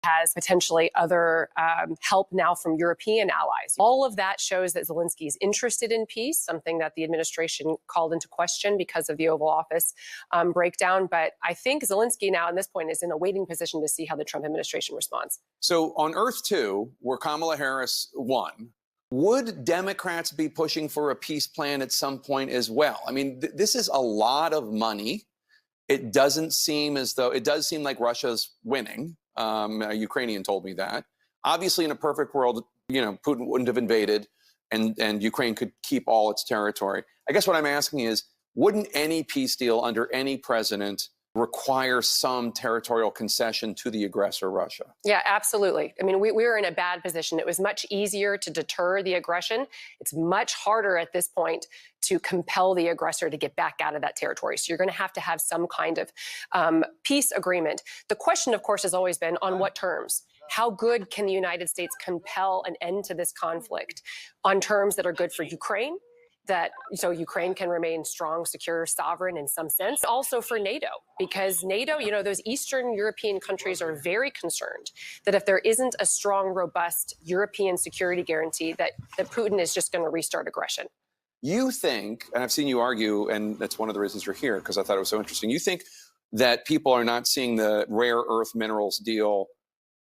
has potentially other help now from European allies. All of that shows that Zelensky is interested in peace, something that the administration called into question because of the Oval Office breakdown. But I think Zelensky now, at this point, is in a waiting position to see how the Trump administration responds. So on Earth 2, where Kamala Harris won, would Democrats be pushing for a peace plan at some point as well? I mean, this is a lot of money. It doesn't seem as though, it does seem like Russia's winning. A Ukrainian told me that. Obviously, in a perfect world, Putin wouldn't have invaded and Ukraine could keep all its territory. I guess what I'm asking is, wouldn't any peace deal under any president require some territorial concession to the aggressor, Russia? Yeah, absolutely. I mean, we were in a bad position. It was much easier to deter the aggression. It's much harder at this point to compel the aggressor to get back out of that territory. So you're going to have some kind of peace agreement. The question, of course, has always been on what terms? How good can the United States compel an end to this conflict on terms that are good for Ukraine? So Ukraine can remain strong, secure, sovereign in some sense. Also for NATO, because NATO, those Eastern European countries are very concerned that if there isn't a strong, robust European security guarantee, that Putin is just going to restart aggression. You think, and I've seen you argue, and that's one of the reasons you're here, because I thought it was so interesting. You think that people are not seeing the rare earth minerals deal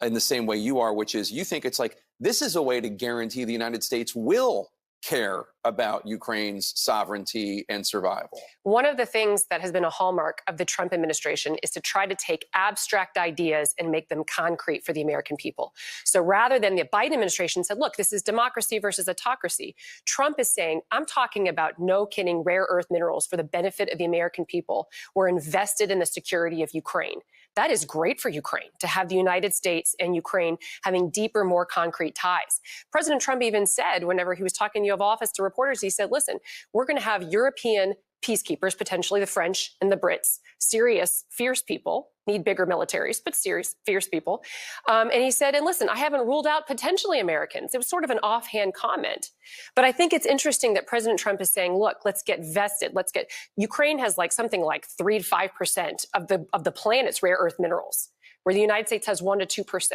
in the same way you are, which is you think it's like, this is a way to guarantee the United States will care about Ukraine's sovereignty and survival. One of the things that has been a hallmark of the Trump administration is to try to take abstract ideas and make them concrete for the American people. So rather than the Biden administration said, look, this is democracy versus autocracy, Trump is saying, I'm talking about, no kidding, rare earth minerals for the benefit of the American people. We're invested in the security of Ukraine. That is great for Ukraine, to have the United States and Ukraine having deeper, more concrete ties. President Trump even said, whenever he was talking in the Oval Office to reporters, he said, listen, we're going to have European peacekeepers, potentially the French and the Brits, serious, fierce people, need bigger militaries, but serious, fierce people. And he said, and listen, I haven't ruled out potentially Americans. It was sort of an offhand comment. But I think it's interesting that President Trump is saying, look, let's get vested. Ukraine has something like 3 to 5% of the planet's rare earth minerals, where the United States has 1 to 2%.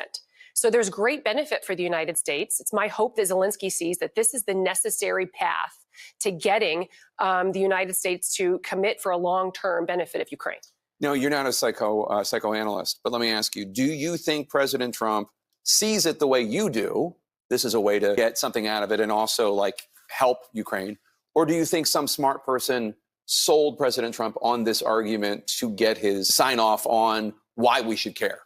So there's great benefit for the United States. It's my hope that Zelensky sees that this is the necessary path to getting the United States to commit for a long-term benefit of Ukraine. No, you're not a psychoanalyst, but let me ask you, do you think President Trump sees it the way you do? This is a way to get something out of it and also help Ukraine. Or do you think some smart person sold President Trump on this argument to get his sign off on why we should care?